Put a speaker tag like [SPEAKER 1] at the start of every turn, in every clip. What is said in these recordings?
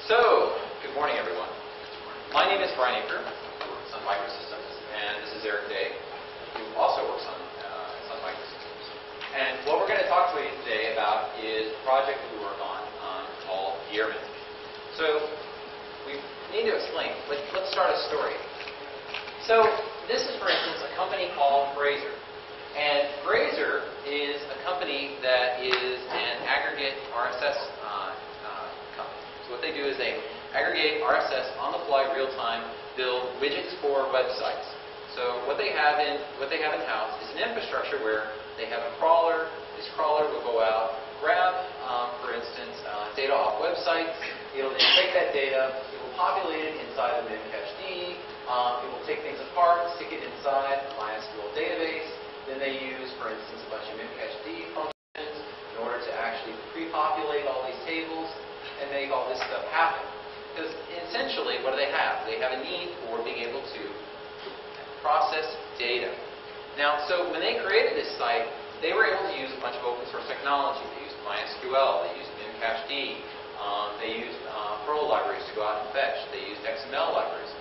[SPEAKER 1] So, good morning, everyone. My name is Brian Aker, who works on Microsystems, and this is Eric Day, who also works on Microsystems. And what we're going to talk to you today about is a project that we work on called Gearman. So, we need to explain. Let's start a story. So, this is, for instance, a company called Razor. And Razor is a company that is an aggregate RSS company. So what they do is they aggregate RSS on the fly, real time, build widgets for websites. So what they have in-house is an infrastructure where they have a crawler. This crawler will go out, grab, for instance, data off websites. It'll then take that data, it will populate it inside the memcached. It will take things apart, stick it inside a MySQL database. Then they use, for instance, a bunch of memcached functions in order to actually pre-populate all these tables and make all this stuff happen. Because essentially, what do they have? They have a need for being able to process data. Now, so when they created this site, they were able to use a bunch of open source technology. They used MySQL, they used memcached, they used Perl libraries to go out and fetch, they used XML libraries.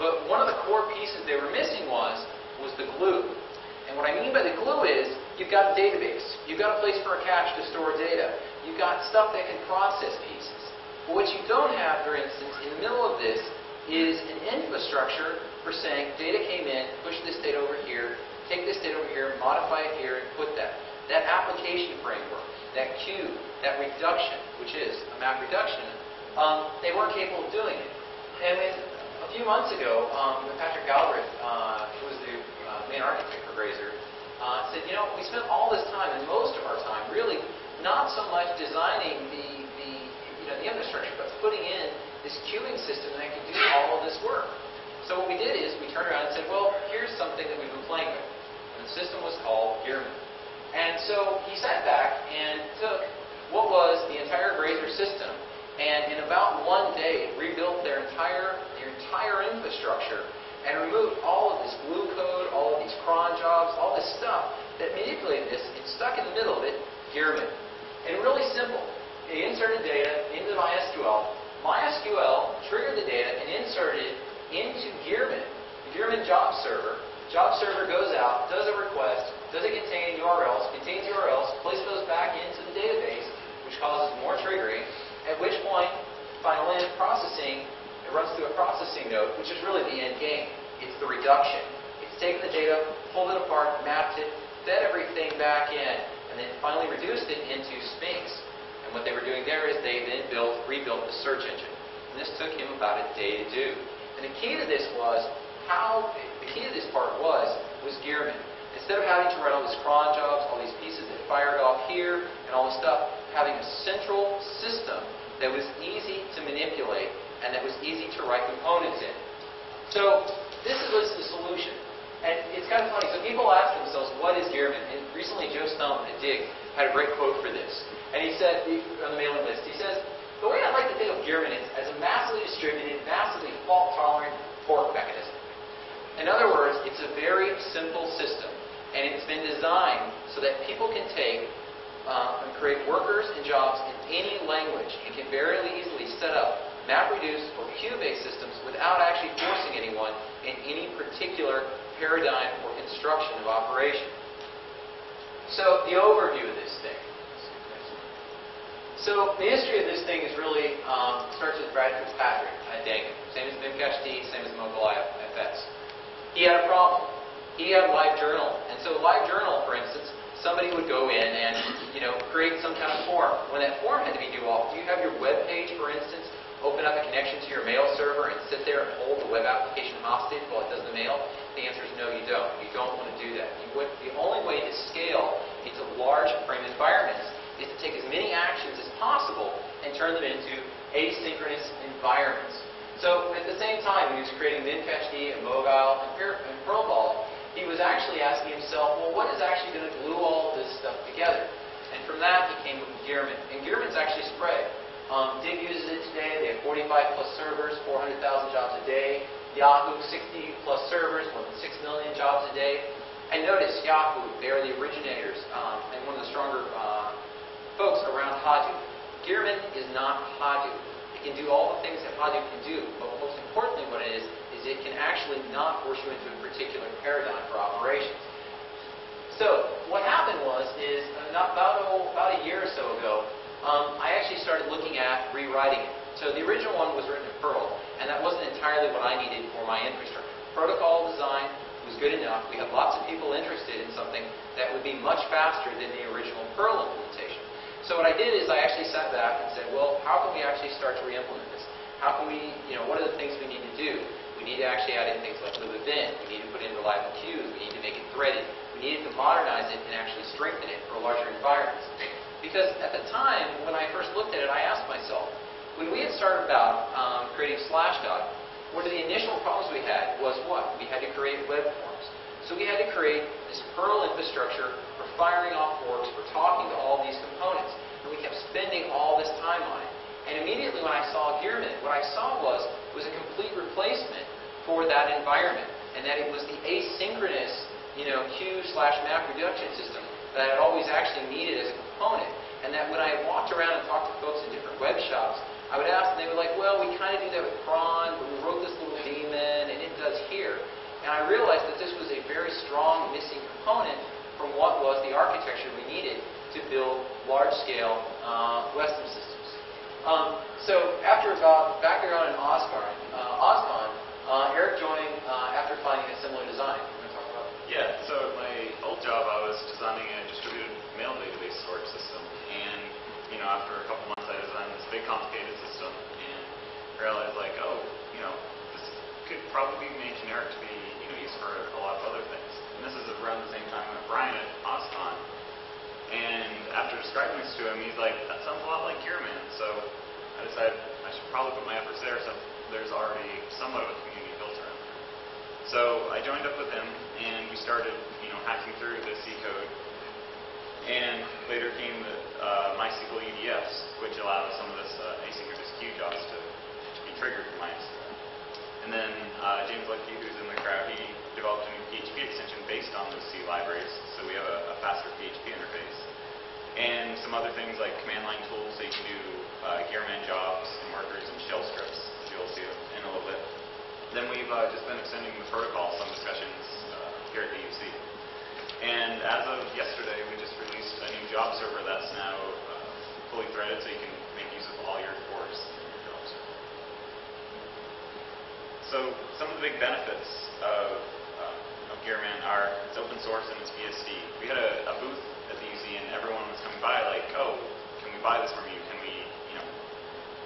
[SPEAKER 1] But one of the core pieces they were missing was the glue. And what I mean by the glue is, you've got a database, you've got a place for a cache to store data, you've got stuff that can process pieces. But what you don't have, for instance, in the middle of this is an infrastructure for saying, data came in, push this data over here, take this data over here, modify it here, and put that. That application framework, that queue, that reduction, which is a map reduction, they weren't capable of doing it. And then a few months ago, Patrick Galbraith, who was the main architect for Razor, said, you know, we spent all this time, and most of our time, really not so much designing the infrastructure, but putting in this queuing system that can do all of this work. So what we did is we turned around and said, well, here's something that we've been playing with. And the system was called Gearman. And so he sat back and took what was the entire Razor system, and in about one day rebuilt their entire infrastructure and removed all of this glue code, all of these cron jobs, all this stuff that manipulated this and stuck in the middle of it Gearman. And really simple. They inserted data into MySQL. MySQL triggered the data and inserted it into Gearman, the Gearman job server. Job server goes out, does a request, does it contain URLs, contains URLs, places those back into the database, which causes more triggering, at which point, final end processing, it runs through a processing node, which is really the end game. It's the reduction. It's taken the data, pulled it apart, mapped it, fed everything back in, and then finally reduced it into Sphinx. And what they were doing there is they then rebuilt the search engine. And this took him about a day to do. And the key to this part was Gearman. Instead of having to write all these cron jobs, all these pieces that fired off here, and all this stuff, having a central system that was easy to manipulate and that was easy to write components in. So this was the solution. And it's kind of funny. So people ask themselves, what is Gearman? And recently Joe Stump at Dig had a great quote for this. And he said, on the mailing list, he says, the way I like to think of Gearman is as a massively distributed, massively fault-tolerant fork mechanism. In other words, it's a very simple system. And it's been designed so that people can take and create workers and jobs in any language and can very easily set up MapReduce or queue-based systems without actually forcing anyone in any particular paradigm or construction of operation. So the overview of this thing. So the history of this thing is really starts with Brad Fitzpatrick at Aker. Same as memcached, same as MobileFS. He had a problem. He had a LiveJournal. And so LiveJournal, for instance, somebody would go in and create some kind of form. When that form had to be do you have your web page, for instance, open up a connection to your mail server and sit there and hold the web application hostage while it does the mail? The answer is no, you don't. You don't want to do that. The only way to scale into large frame environments is to take as many actions as possible and turn them into asynchronous environments. So at the same time, when he was creating memcached and mobile and Perl, he was actually asking himself, well, what is actually going to glue all of this stuff together? And from that, he came up with Gearman. And Gearman's actually spread. Dig uses it today. They have 45 plus servers, 400,000 jobs a day. Yahoo, 60 plus servers, more than 6 million jobs a day. And notice Yahoo, they are the originators and one of the stronger folks around Hadoop. Gearman is not Hadoop. It can do all the things that Hadoop can do, but most importantly what it is it can actually not force you into a particular paradigm for operations. So what happened is about a year or so ago, I actually started looking at rewriting it. So the original one was written in Perl, and that wasn't entirely what I needed for my infrastructure. Protocol design was good enough. We had lots of people interested in something that would be much faster than the original Perl implementation. So what I did is I actually sat back and said, well, how can we actually start to re-implement this? How can we, what are the things we need to do? We need to actually add in things like live-event. We need to put in reliable queues. We need to make it threaded. We needed to modernize it and actually strengthen it for larger environments. Because at the time, when I first looked at it, I asked myself, when we had started about creating Slashdot, one of the initial problems we had was what? We had to create web forms. So we had to create this Perl infrastructure for firing off forks, for talking to all these components. And we kept spending all this time on it. And immediately when I saw Gearman, what I saw was a complete replacement for that environment. And that it was the asynchronous, queue/map reduction system that I had always actually needed as a component. And that when I walked around and talked to folks in different web shops, I would ask them, they were like, well, we kind of do that with cron, but we wrote this little daemon, and it does here. And I realized that this was a very strong missing component from what was the architecture we needed to build large-scale Western systems. So after back around in OSCON, Eric joined after finding a similar design. You want to talk about it?
[SPEAKER 2] Yeah, so my old job, I was designing a distributed mail database storage system. And, after a couple months, I designed this big, complicated system and realized, like, this could probably be made generic to be used for a lot of other things. And this is around the same time that Brian at OSCON. And after describing this to him, he's like, that sounds a lot like Gearman. So I decided I should probably put my efforts there since there's already somewhat of a community built around there. So I joined up with him, and we started, hacking through the C code. And later came the MySQL UDFs, which allowed some of this asynchronous queue jobs to be triggered from MySQL. And then James Leckie, who's in the crowd, he developed a new PHP extension based on those C libraries, so we have a faster PHP interface. And some other things like command line tools, so you can do Gearman jobs and workers and shell scripts, which you'll see in a little bit. Then we've just been extending the protocol, some discussions here at the UC. And as of yesterday, we just released a new job server that's now fully threaded, so you can make use of all your forks in your job server. So some of the big benefits of Gearman are it's open source and it's BSD. We had a booth at the UC, and everyone was coming by like, oh, can we buy this from you? Can we,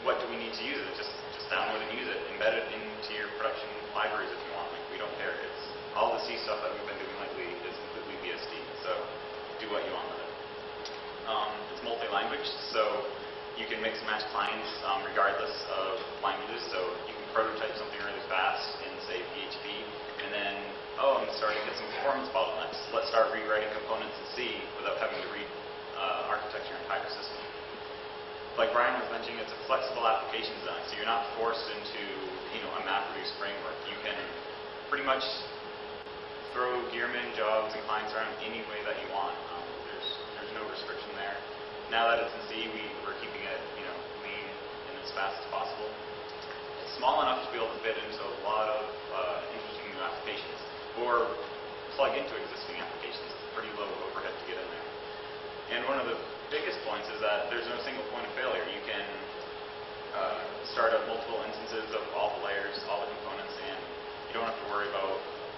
[SPEAKER 2] what do we need to use it? Just download and use it. Embed it into your production libraries if you want. Like, we don't care. It's all the C stuff that we've been doing lately is completely BSD. So do what you want with it. It's multi-language, so you can mix and match clients regardless of languages. So you can prototype something really fast in, say, PHP, and then, oh, I'm starting to get some performance bottlenecks. Let's start rewriting components in C without having to read architecture and Microsystems. Like Brian was mentioning, it's a flexible application design, so you're not forced into a MapReduce framework. You can pretty much throw Gearman jobs and clients around any way that you want. There's no restriction there. Now that it's in C, we're keeping it lean and as fast as possible. It's small enough to be able to fit into a lot of interesting new applications or plug into existing applications. It's pretty low overhead to get in there. And one of the biggest points is that there's no single point of failure. You can start up multiple instances of all the layers, all the components, and you don't have to worry about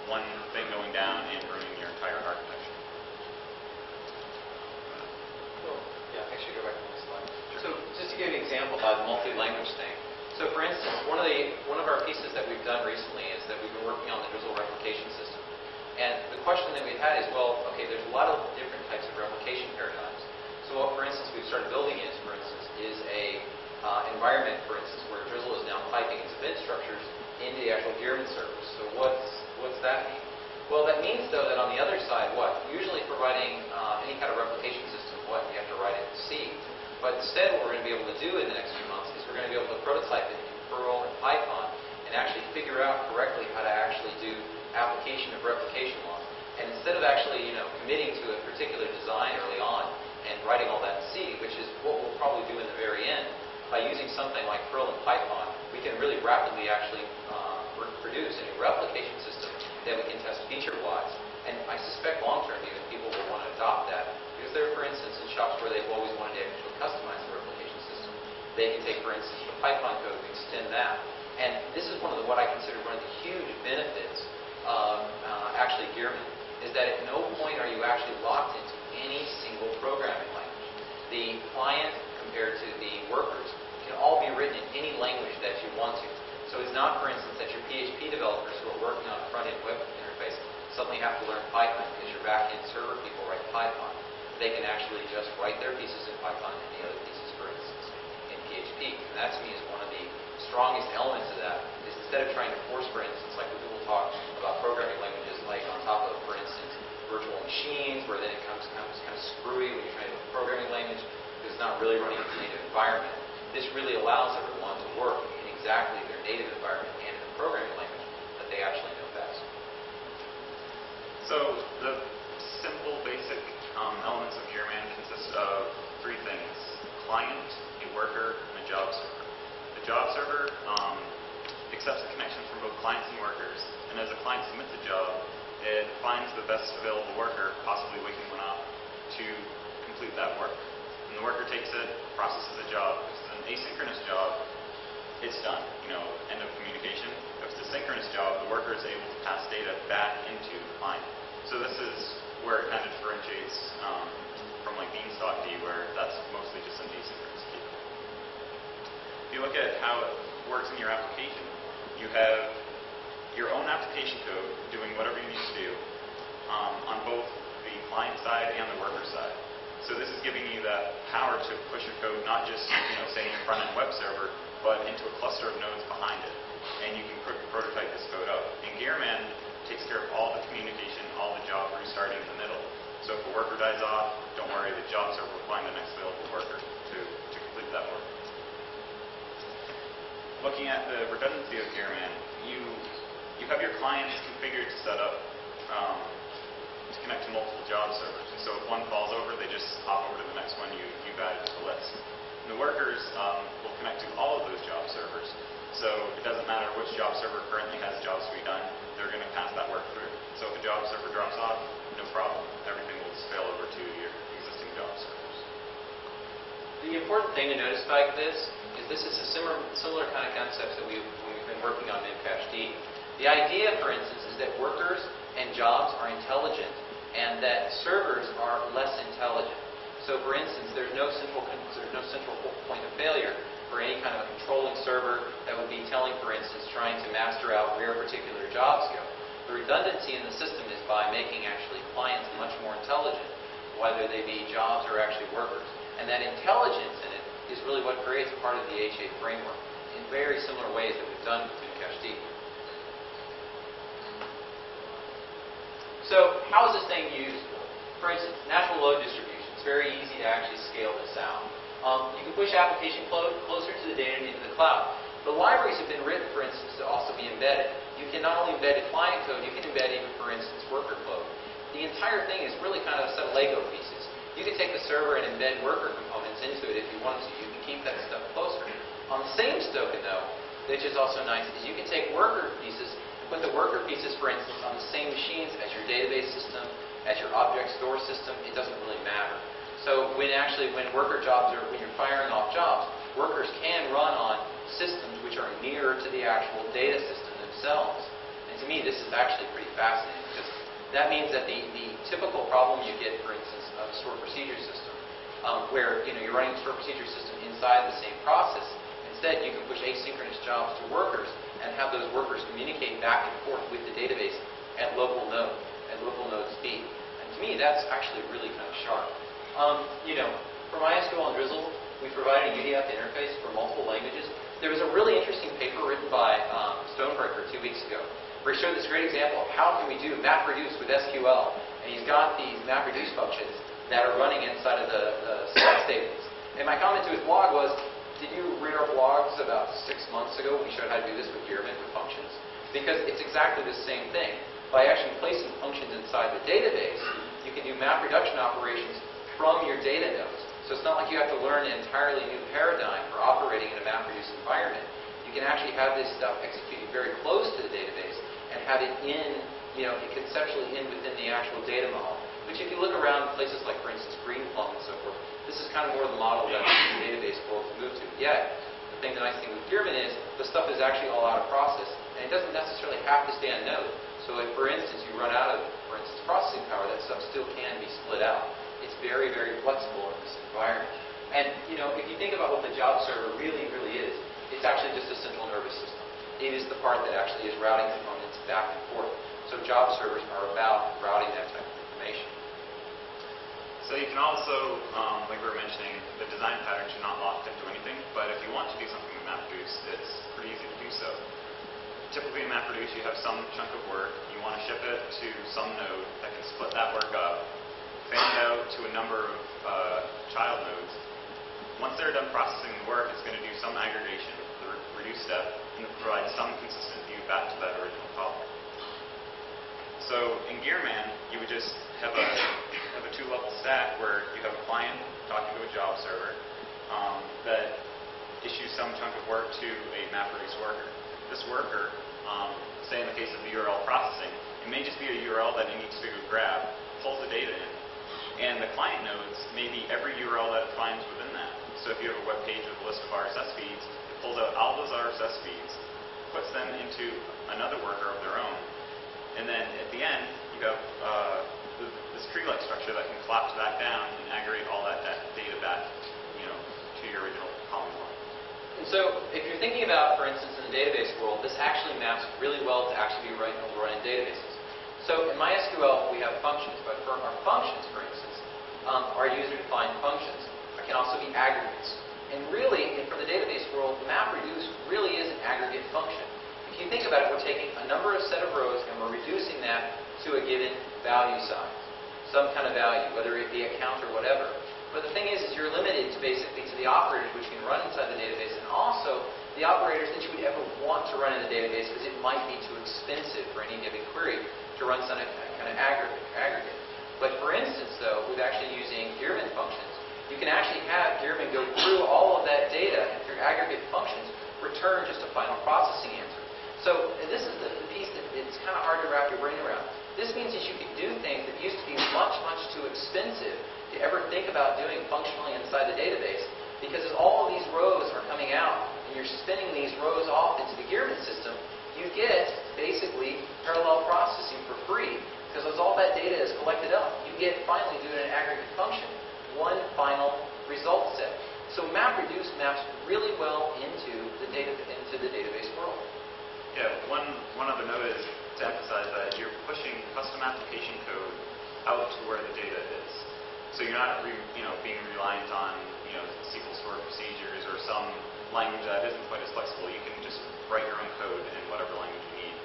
[SPEAKER 2] one thing going down and ruining your entire architecture.
[SPEAKER 1] Cool. Yeah, actually go back to the next slide. So just to give you an example about the multi-language thing. So for instance, one of our pieces that we've done recently is that we've been working on the Drizzle replication system. And the question that we've had is, well, okay, there's a lot of different types of replication paradigms. So what, for instance, we've started building is a environment, for instance, where Drizzle is now piping its event structures into the actual Gearman servers. So what's that mean? Well, that means, though, that on the other side, usually providing any kind of replication system, you have to write it in C. But instead, what we're going to be able to do in the next few months is we're going to be able to prototype it in Perl and Python and actually figure out correctly how to actually do application of replication laws. And instead of actually, committing to a particular design early on and writing all that in C, which is what we'll probably do in the very end, by using something like Perl and Python, we can really rapidly actually produce a new replication system that we can test feature-wise. And I suspect long-term even people will want to adopt that because there are, for instance, in shops where they've always wanted to actually customize the replication system. They can take, for instance, the Python code and extend that. And this is one of the, what I consider one of the huge benefits of actually Gearman, is that at no point are you actually locked into any single programming language. The client compared to the workers can all be written in any language that you want to. So it's not, for instance, that your PHP developers who are working on a front-end web interface suddenly have to learn Python because your back-end server people write Python. They can actually just write their pieces in Python and the other pieces, for instance, in PHP. And that, to me, is one of the strongest elements of that, is instead of trying to force, for instance, like when people talk about programming languages like on top of, for instance, virtual machines, where then it becomes kind of screwy when you're trying to do a programming language because it's not really running in a native environment. This really allows everyone to work in exactly their native environment and in the programming language that they actually know best.
[SPEAKER 2] So the simple, basic elements of Gearman consist of three things: a client, a worker, and a job server. The job server accepts a connection from both clients and workers, and as a client submits a job, it finds the best available worker, possibly waking one up, to complete that work. And the worker takes it, processes the job. If it's an asynchronous job, it's done. End of communication. If it's a synchronous job, the worker is able to pass data back into the client. So this is where it kind of differentiates from like Beanstalk D, where that's mostly just an asynchronous key. If you look at how it works in your application, you have your own application code doing whatever you need to do on both the client side and the worker side. So this is giving you that power to push your code, not just say in your front-end web server, but into a cluster of nodes behind it. And you can prototype this code up. And Gearman takes care of all the communication, all the job restarting in the middle. So if a worker dies off, don't worry, the job server will find the next available worker to complete that work. Looking at the redundancy of Gearman, you have your clients configured to set up to connect to multiple job servers. And so if one falls over, they just hop over to the next one you've added to the list. And the workers will connect to all of those job servers. So it doesn't matter which job server currently has jobs to be done, they're going to pass that work through. So if a job server drops off, no problem. Everything will just fail over to your existing job servers.
[SPEAKER 1] The important thing to notice about this is a similar kind of concepts that we've been working on in Memcached. The idea, for instance, is that workers and jobs are intelligent and that servers are less intelligent. So, for instance, there's no central point of failure for any kind of a controlling server that would be telling, for instance, trying to master out where particular jobs go. The redundancy in the system is by making actually clients much more intelligent, whether they be jobs or actually workers. And that intelligence in it is really what creates part of the HA framework in very similar ways that we've done with Memcached. So how is this thing used? For instance, natural load distribution. It's very easy to actually scale this out. You can push application code closer to the data and into the cloud. The libraries have been written, for instance, to also be embedded. You can not only embed client code, you can embed even, for instance, worker code. The entire thing is really kind of a set of Lego pieces. You can take the server and embed worker components into it if you wanted to. You can keep that stuff closer. On the same token, though, which is also nice, is you can take worker pieces and put the worker pieces, for instance, on the same machines as your database system, as your object store system. It doesn't really matter. So when worker jobs when you're firing off jobs, workers can run on systems which are nearer to the actual data system themselves. And to me, this is actually pretty fascinating because that means that the typical problem you get, for instance, of a stored procedure system, where you're running the stored procedure system inside the same process. Instead, you can push asynchronous jobs to workers and have those workers communicate back and forth with the database at local node speed. And to me, that's actually really kind of sharp. For MySQL and Drizzle, we provided a UDF interface for multiple languages. There was a really interesting paper written by Stonebreaker 2 weeks ago, where he showed this great example of how can we do MapReduce with SQL. And he's got these MapReduce functions that are running inside of the select statements. And my comment to his blog was, did you read our blogs about 6 months ago when we showed how to do this with Gearman with functions? Because it's exactly the same thing. By actually placing functions inside the database, you can do map reduction operations from your data nodes. So So it's not like you have to learn an entirely new paradigm for operating in a MapReduce environment. You can actually have this stuff executing very close to the database and have it in, conceptually in within the actual data model. Which if you look around places like, for instance, Greenplum and so forth, this is kind of more the model that the database world has moved to. Yet, the nice thing with Gearman is the stuff is actually all out of process, and it doesn't necessarily have to stay on node. So if, for instance, you run out of, for instance, processing power, that stuff still can be split out. It's very, very flexible in this environment. And, if you think about what the job server really, really is, it's actually just a central nervous system. It is the part that actually is routing components back and forth. So job servers are about routing that type of information.
[SPEAKER 2] So you can also, like we were mentioning, the design pattern should not lock into anything, but if you want to do something with MapReduce, it's pretty easy to do so. Typically in MapReduce, you have some chunk of work. You want to ship it to some node that can split that work up, fan it out to a number of child nodes. Once they're done processing the work, it's going to do some aggregation, the reduce step, and provide some consistent view back to that original column. So in Gearman, you would just have a two-level stack where you have a client talking to a job server that issues some chunk of work to a MapReduce worker. This worker, say in the case of the URL processing, it may just be a URL that it needs to grab, pulls the data in, and the client nodes may be every URL that it finds within that. So if you have a web page with a list of RSS feeds, it pulls out all those RSS feeds, puts them into another worker of their own, and then at the end, you have this tree-like structure that can collapse back down and aggregate all that data back, to your original column one.
[SPEAKER 1] And so, if you're thinking about, for instance, in the database world, this actually maps really well to actually be run in databases. So, in MySQL, we have functions, but for our functions, for instance, are user-defined functions. It can also be aggregates. And really, from the database world, MapReduce really is an aggregate function. If you think about it, we're taking a number of set of rows and we're reducing that to a given value size, some kind of value, whether it be a count or whatever. But the thing is you're limited to basically to the operators which you can run inside the database, and also the operators that you would ever want to run in the database because it might be too expensive for any given query to run some kind of aggregate. But for instance, though, with actually using Gearman functions, you can actually have Gearman go through all of that data and through aggregate functions return just a final processing answer. So this is the piece that it's kind of hard to wrap your brain around. This means that you can do things that used to be much, much too expensive to ever think about doing functionally inside the database, because as all of these rows are coming out and you're spinning these rows off into the Gearman system, you get basically parallel processing for free, because as all that data is collected up, you get finally doing an aggregate function, one final result set. So MapReduce maps really well into the database world.
[SPEAKER 2] Yeah, one other note is to emphasize that you're pushing custom application code out to where the data is. So you're not being reliant on SQL stored procedures or some language that isn't quite as flexible. You can just write your own code in whatever language you need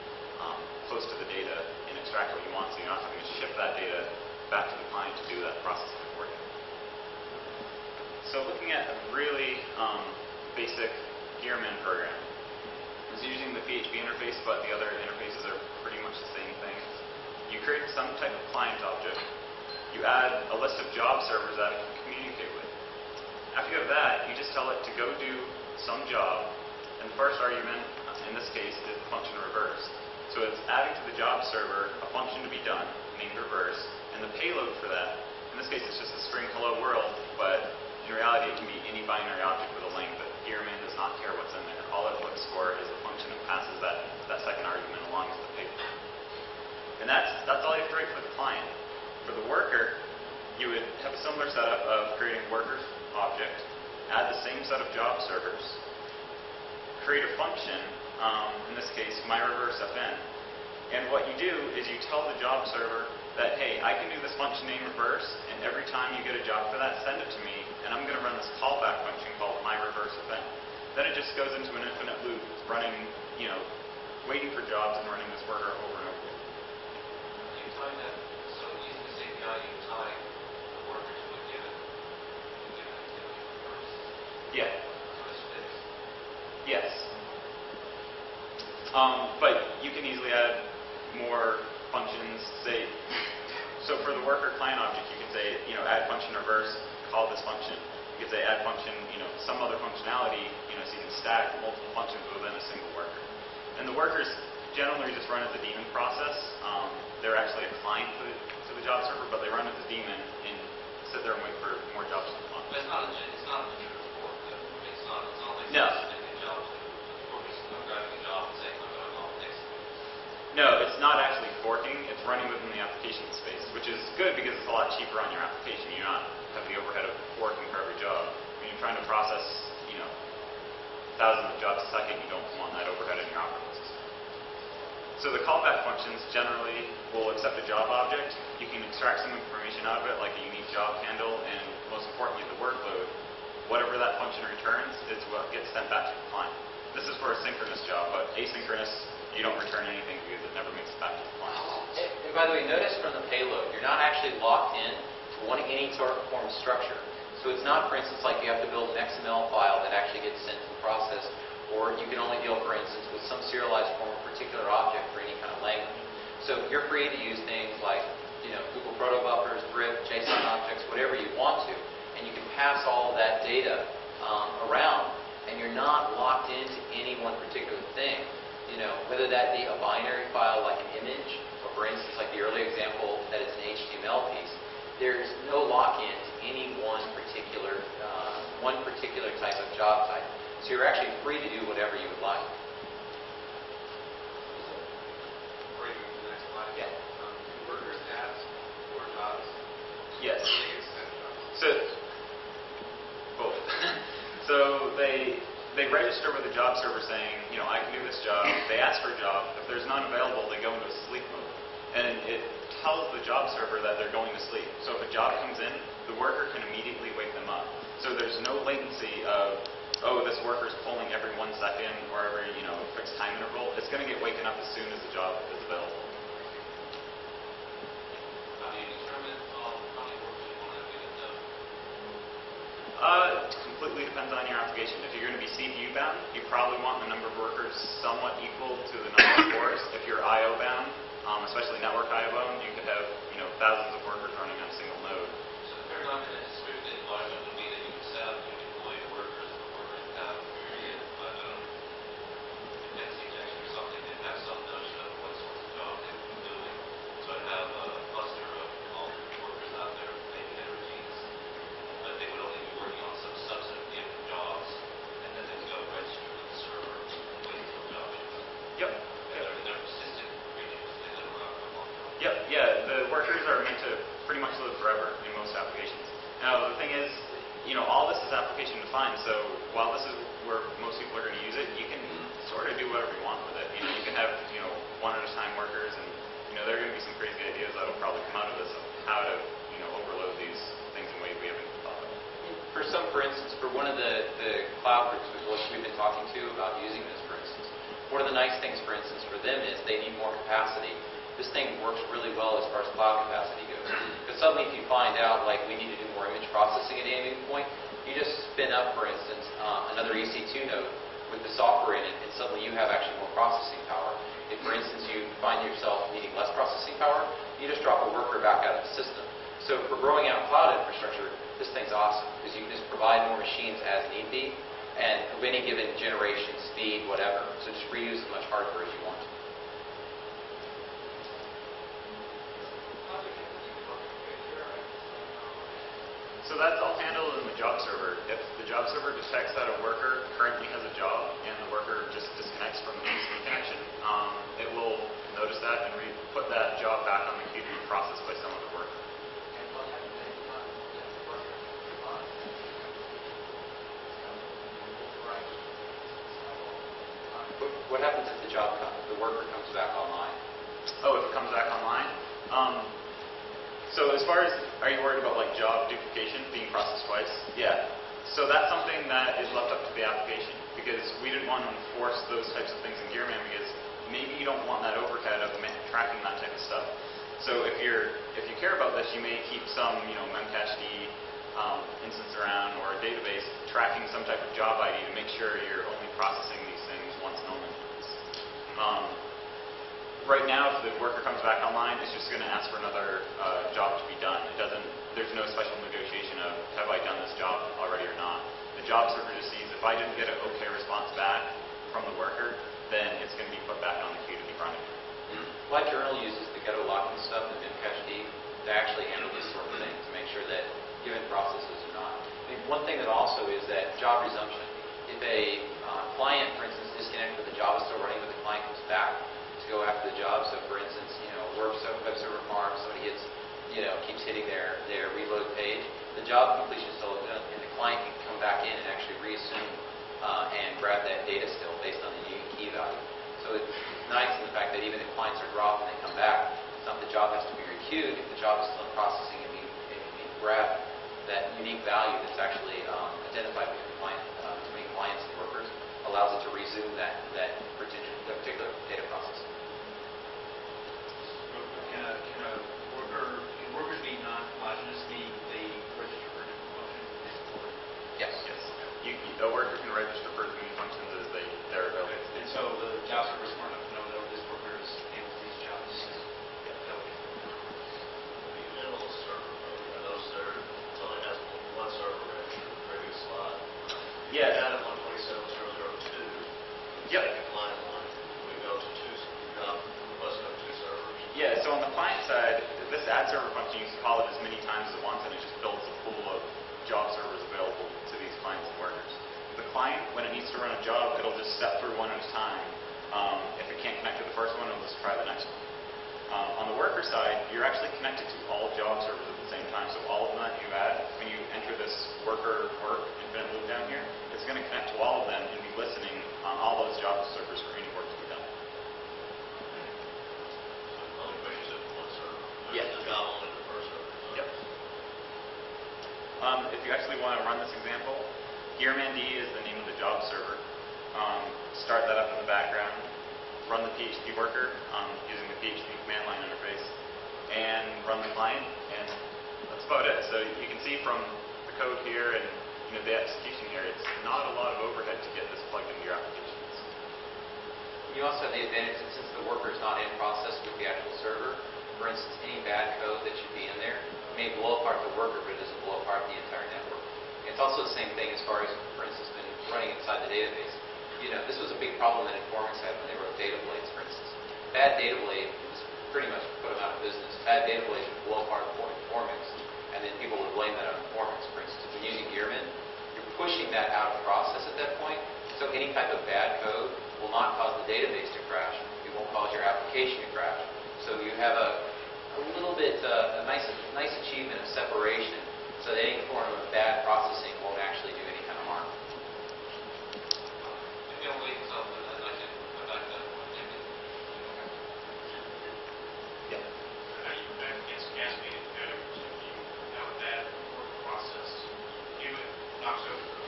[SPEAKER 2] close to the data and extract what you want, so you're not having to ship that data back to the client to do that processing for you. So looking at a really basic Gearman program, it's using the PHP interface, but the other interfaces are pretty much the same thing. You create some type of client object. You add a list of job servers that it can communicate with. After you have that, you just tell it to go do some job, and the first argument, in this case, is the function reverse. So it's adding to the job server a function to be done, named reverse, and the payload for that, in this case it's just a string hello world, but in reality it can be any binary object with a length, but Gearman does not care what's in there. All it looks for is a function that passes that second argument along to the payload. And that's all you have to write for the client. For the worker, you would have a similar setup of creating a workers object, add the same set of job servers, create a function, in this case, myReverseFN. And what you do is you tell the job server that, hey, I can do this function named reverse, and every time you get a job for that, send it to me, and I'm going to run this callback function called myReverseFN. Then it just goes into an infinite loop, running, waiting for jobs and running this worker over and over.
[SPEAKER 3] You time that, so using this API, you tie the worker to a given activity first.
[SPEAKER 2] Yeah.
[SPEAKER 3] So it's fixed.
[SPEAKER 2] Yes. But you can easily add more functions. So for the worker client object, you can say, add function reverse, call this function. because they add function, some other functionality, so you can stack multiple functions within a single worker. And the workers generally just run as a daemon process. They're actually a client to the job server, but they run as a daemon and sit there and wait for more jobs to come on.
[SPEAKER 3] But it's not a true fork, though. It's not like
[SPEAKER 2] No.
[SPEAKER 3] a job. The fork is grabbing a job and saying, I'm going to call it next.
[SPEAKER 2] No, it's not actually forking. It's running within the application space, which is good because it's a lot cheaper on your application. You're not have the overhead of forking for every job. When you're trying to process, thousands of jobs a second, you don't want that overhead in your operating system. So the callback functions generally will accept a job object. You can extract some information out of it, like a unique job handle, and most importantly, the workload. Whatever that function returns is what gets sent back to the client. This is for a synchronous job, but asynchronous, you don't return anything because it never makes it back to the client.
[SPEAKER 1] And by the way, notice from the payload, you're not actually locked in to any sort of form of structure. So it's not, for instance, like you have to build an XML file that actually gets sent to the process, or you can only deal, for instance, with some serialized form of a particular object for any kind of language. So you're free to use things like, Google proto buffers, Grip, JSON objects, whatever you want to, and you can pass all of that data around, and you're not locked into any one particular thing. Whether that be a binary file like an image, or for instance, like the early example that it's an HTML piece, there's no lock-in to any one particular type of job type. So you're actually free to do whatever you would like.
[SPEAKER 3] Before you move to the next slide.
[SPEAKER 1] Yeah.
[SPEAKER 3] Do workers ask for jobs?
[SPEAKER 2] Yes.
[SPEAKER 3] Or do they accept jobs?
[SPEAKER 2] So, both. So they register with the job server saying, I can do this job. They ask for a job. If there's none available, they go into a sleep mode. And it tells the job server that they're going to sleep. So if a job comes in, the worker can immediately wake them up. So there's no latency of, this worker's pulling every 1 second or every, fixed time interval. It's going to get waken up as soon as the job is available.
[SPEAKER 3] How do you determine how many workers you want to get it done?
[SPEAKER 2] It completely depends on your application. If you're going to be CPU bound, you probably want the number of workers somewhat equal to the number of cores. If you're IO bound, especially network IO bound, you could have thousands of workers running on a single node.
[SPEAKER 3] So the paradigm in this description largely would be that you set up, you deploy the workers, and the workers have period, but dependency injection or something, they have some notion of what sorts of jobs they would be doing. So I'd have a cluster of all the workers out there, maybe heterogeneous, but they would only be working on some subset of given jobs, and then they would go register with the server and wait until a job shows up.
[SPEAKER 2] Yep.
[SPEAKER 3] And they're persistent creatures, they live around for a long time.
[SPEAKER 2] Yep. Yeah. The workers are meant to pretty much live forever in most applications. Now, the thing is, all this is application defined. So while this is where most people are going to use it, you can sort of do whatever you want with it. You can have, one at a time workers, and there are going to be some crazy ideas that'll probably come out of this of how to, overload these things in ways we haven't thought of.
[SPEAKER 1] For instance, for one of the cloud groups which we've been talking to about using this, for instance, one of the nice things, for instance, for them is they need more capacity. This thing works really well as far as cloud capacity goes. Because suddenly if you find out, like, we need to do more image processing at any point, you just spin up, for instance, another EC2 node with the software in it, and suddenly you have actually more processing power. If, for instance, you find yourself needing less processing power, you just drop a worker back out of the system. So for growing out cloud infrastructure, this thing's awesome, because you can just provide more machines as need be, and of any given generation, speed, whatever. So just reuse as much hardware as you want.
[SPEAKER 2] So that's all handled in the job server. If the job server detects that a worker currently has a job and the worker just disconnects from the PC connection, it will notice that and put that job back on the queue to be processed by some other worker.
[SPEAKER 1] What happens if the worker comes back online?
[SPEAKER 2] Oh, if it comes back online? So as far as, are you worried about like job duplication being processed twice? Yeah. So that's something that is left up to the application, because we didn't want to enforce those types of things in Gearman, because maybe you don't want that overhead of tracking that type of stuff. So if you care about this, you may keep some memcached instance around, or a database tracking some type of job ID to make sure you're only processing these things once and only once. Right now, if the worker comes back online, it's just going to ask for another job to be done. There's no special negotiation of, have I done this job already or job server just sees if I didn't get an okay response back from the worker, then it's going to be put back on the queue to be running.
[SPEAKER 1] LiveJournal uses the ghetto locking stuff, the memcache to actually handle this sort of thing, to make sure that given processes are not. I mean, one thing that also is that job resumption. If a client, for instance, disconnects with the job is still running, but the client comes back to go after the job. So, for instance, web server farm, somebody hits, keeps hitting their reload page. The job completion is still done, and the client can come back in and actually reassume and grab that data still based on the unique key value. So it's nice in the fact that even if clients are dropped and they come back, it's not the job has to be requeued. If the job is still in processing and being grabbed, that unique value that's actually identified between clients and workers allows it to resume that particular data process.
[SPEAKER 4] Can workers be non-homogeneous, meaning they register for different functions?
[SPEAKER 1] Yes.
[SPEAKER 2] Yes. A worker can register for as many functions as they're available.
[SPEAKER 4] And so the job server is smart enough to know that this worker handles these jobs.
[SPEAKER 3] The general server, I noticed there it only has one server registered in the previous slide.
[SPEAKER 2] Yes.
[SPEAKER 3] Down at 127.0.0.2.
[SPEAKER 2] Yep.
[SPEAKER 3] Second line one. We go to request go to two servers.
[SPEAKER 2] Yeah, so on the client side, this add server function, you can call it as many times as it wants, and it just builds a pool of job servers available to these clients and workers. The client, when it needs to run a job, it'll just step through one at a time. If it can't connect to the first one, it'll just try the next one. On the worker side, you're actually connected to all job servers at the same time, so all of them that you add, when you enter this worker work infinite loop down here, it's going to connect to all of them and be listening on all those job servers for any work to be done.
[SPEAKER 3] So only pushes it to one server.
[SPEAKER 2] Yes.
[SPEAKER 3] The job only the first server.
[SPEAKER 2] Yep. If you actually want to run this example, Gearman is the name of the job server. Start that up in the background, run the PHP worker using the PHP command line interface, and run the client, and that's about it. So you can see from the code here and the execution here, it's not a lot of overhead to get this plugged into your applications.
[SPEAKER 1] You also have the advantage that since the worker is not in process with the actual server, for instance, any bad code that should be in there may blow apart the worker, but it doesn't blow apart the entire network. It's also the same thing as far as, for instance, when running inside the database. This was a big problem that Informix had when they wrote data blades, for instance. Bad data blade was pretty much put them out of business. Bad data blades would blow apart Informix, and then people would blame that on Informix. For instance, if you're using Gearman, you're pushing that out of process at that point, so any type of bad code will not cause the database to crash. It won't cause your application to crash. So you have a little bit, a nice achievement of separation, so that any form of bad processing won't actually do any kind of harm.
[SPEAKER 3] The only something that I can put back that one thing.
[SPEAKER 1] Yeah.
[SPEAKER 5] You cascaded together. So if you have a bad work process, you it knocks over the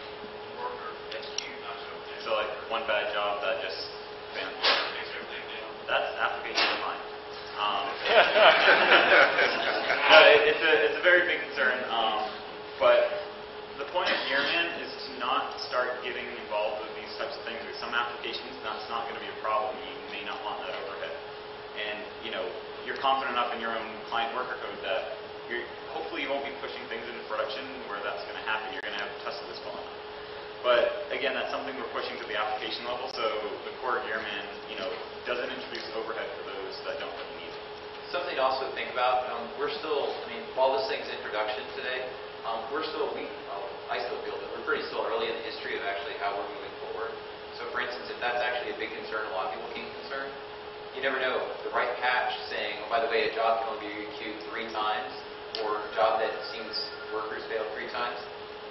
[SPEAKER 5] worker, execute, knocks over the
[SPEAKER 2] So like one bad job that just bam.
[SPEAKER 5] takes everything down.
[SPEAKER 2] That's application defined. No, it's a very big concern. But the point of Gearman is to not start getting involved with these types of things. With some applications, that's not going to be a problem. You may not want that overhead. And you're confident enough in your own client worker code that hopefully you won't be pushing things into production where that's going to happen. You're going to have test loops going on. But again, that's something we're pushing to the application level. So the core Gearman, doesn't introduce overhead for those that don't really need it.
[SPEAKER 1] Something to also think about, we're still, while this thing's in production today, I still feel that we're pretty still early in the history of actually how we're moving forward. So for instance, if that's actually a big concern, a lot of people keep concerned, you never know. The right patch saying, oh, by the way, a job can only be requeued 3 times, or a job that seems workers failed 3 times.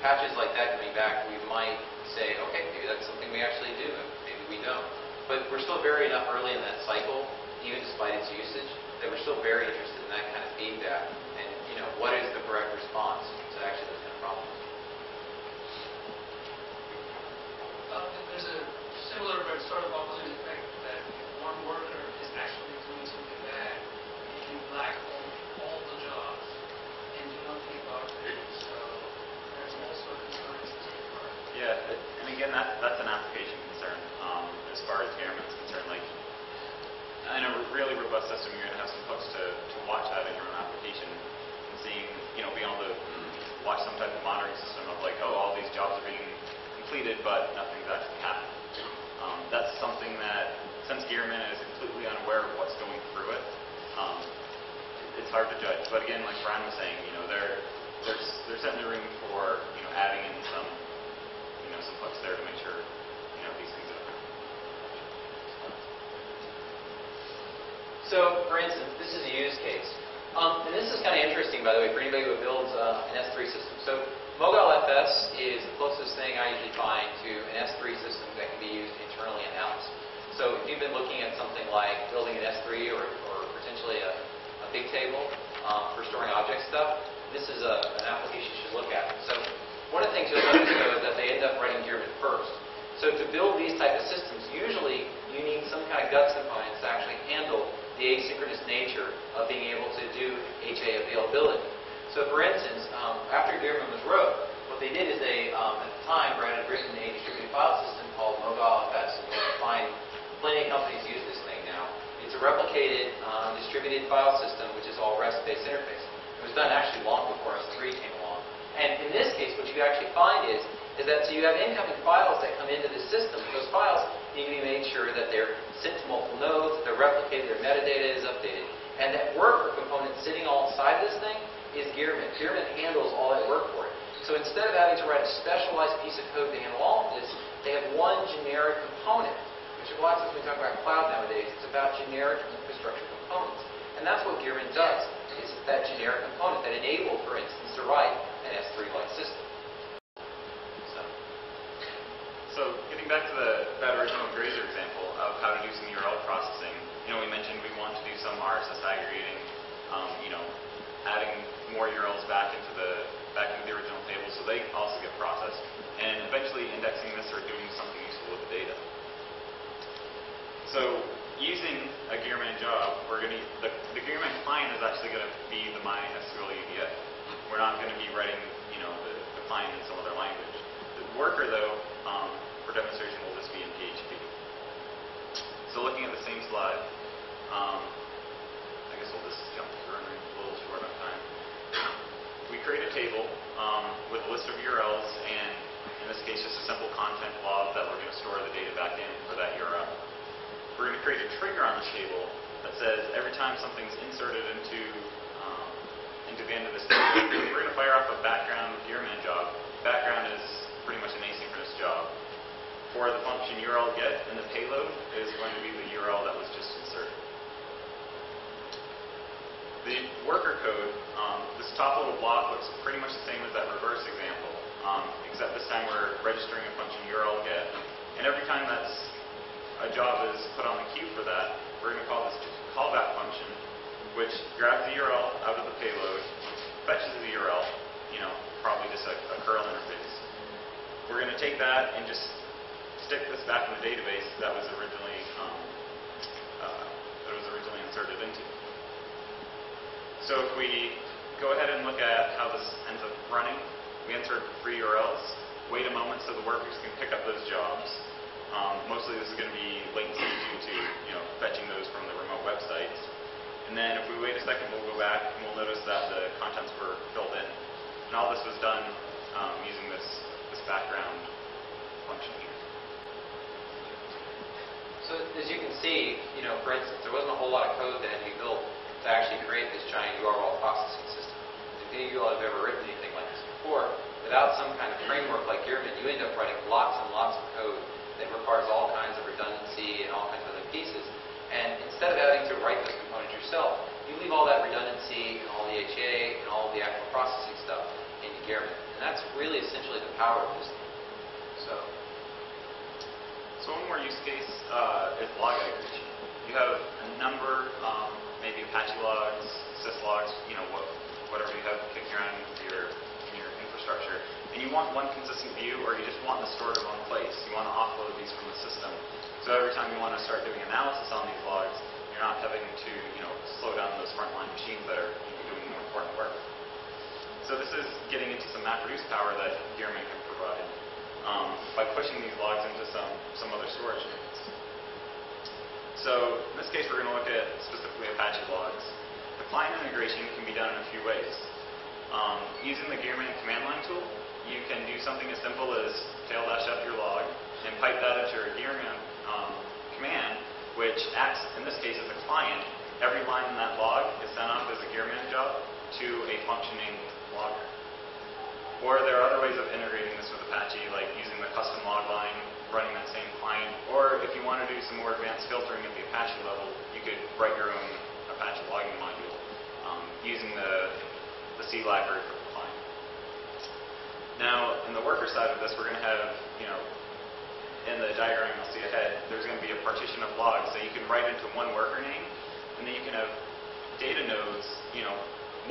[SPEAKER 1] Patches like that coming back, we might say, okay, maybe that's something we actually do, and maybe we don't. But we're still very enough early in that cycle, even despite its usage, that we're still very interested in that kind of feedback. And, what is the correct response to actually those kind of problems?
[SPEAKER 6] There's a similar but sort of opposite effect that if one worker is actually doing something bad, it can blackhole all the jobs and do nothing about it. So there's also a concern in this regard.
[SPEAKER 2] Yeah, and again, that's an application concern as far as Gearman is concerned. Like, in a really robust system, you're going to have some folks to watch that in your own application and seeing, being able to watch some type of monitoring system of like, oh, all these jobs are being completed, but nothing's actually happened. That's something that, since Gearman is completely unaware of what's going through it, it's hard to judge. But again, like Brian was saying, they're setting the room for adding in some hooks there to make sure these things are.
[SPEAKER 1] So, for instance, this is a use case. And this is kind of interesting, by the way, for anybody who builds an S3 system. So, MoGalFS is the closest thing I usually find to an S3 system that can be used internally in-house. So, if you've been looking at something like building an S3 or potentially a big table for storing object stuff, this is an application you should look at. So, one of the things you'll notice, though, is that they end up writing Gearman first. So, to build these type of systems, usually you need some kind of guts components to actually handle the asynchronous nature of being able to do HA availability. So for instance, after Gearman was wrote, what they did is they, at the time, Brad had written a distributed file system called MoGalFS. And you'll find plenty of companies use this thing now. It's a replicated distributed file system, which is all REST-based interface. It was done actually long before S3 came along. And in this case, what you actually find is that so you have incoming files that come into the system. Those files need to be made sure that they're sent to multiple nodes, they're replicated, their metadata is updated. And that worker component sitting alongside this thing is Gearman. Gearman handles all that work for it. So instead of having to write a specialized piece of code to handle all of this, they have one generic component, which a lot of times when we talk about cloud nowadays, it's about generic infrastructure components. And that's what Gearman does. It's that generic component that enables, for instance, to write an S3-like system.
[SPEAKER 2] So getting back to that original Grazer example of how to do some URL processing, we mentioned we want to do some RSS aggregating, adding more URLs back into the original table so they also get processed, and eventually indexing this or doing something useful with the data. So using a Gearman job, the Gearman client is actually going to be the MySQL UDF. We're not going to be writing the client in some other language. The worker, though, for demonstration will just be in PHP. So looking at the same slide, I guess we'll just jump through. I'm a little short on time. We create a table with a list of URLs and, in this case, just a simple content blob that we're going to store the data back in for that URL. We're going to create a trigger on the table that says every time something's inserted into the end of this table, we're going to fire off a background Gearman job. Background is pretty much an asynchronous job. For the function URL get, and the payload is going to be the URL that was just inserted. The worker code, this top little block looks pretty much the same as that reverse example, except this time we're registering a function URL get, and every time a job is put on the queue for that, we're going to call this callback function, which grabs the URL out of the payload, fetches the URL, probably just a curl interface. We're going to take that and just stick this back in the database that was originally inserted into. So if we go ahead and look at how this ends up running, we insert 3 URLs, wait a moment so the workers can pick up those jobs. Mostly this is going to be latency due to fetching those from the remote websites. And then if we wait a second, we'll go back and we'll notice that the contents were filled in. And all this was done using this background function here.
[SPEAKER 1] So as you can see, for instance, there wasn't a whole lot of code that had to be built to actually create this giant URL processing system. If any of you all have ever written anything like this before, without some kind of framework like Gearman, you end up writing lots and lots of code that requires all kinds of redundancy and all kinds of other pieces. And instead of having to write those components yourself, you leave all that redundancy and all the HA and all the actual processing stuff into Gearman. And that's really essentially the power of this thing.
[SPEAKER 2] So one more use case is log aggregation. You have a number, maybe Apache logs, syslogs, whatever you have kicking around in your infrastructure, and you want one consistent view, or you just want them stored in one place. You want to offload these from the system. So every time you want to start doing analysis on these logs, you're not having to slow down those frontline machines that are doing more important work. So this is getting into some MapReduce power that Gearman can provide. By pushing these logs into some other storage units. So in this case, we're going to look at specifically Apache logs. The client integration can be done in a few ways. Using the Gearman command line tool, you can do something as simple as tail-f your log and pipe that into your Gearman command, which acts, in this case, as a client. Every line in that log is sent off as a Gearman job to a functioning logger. Or there are other ways of integrating this with Apache, like using the custom log line, running that same client. Or if you want to do some more advanced filtering at the Apache level, you could write your own Apache logging module using the C library for the client. Now, in the worker side of this, we're going to have, in the diagram you'll see ahead, there's going to be a partition of logs. So you can write into one worker name, and then you can have data nodes,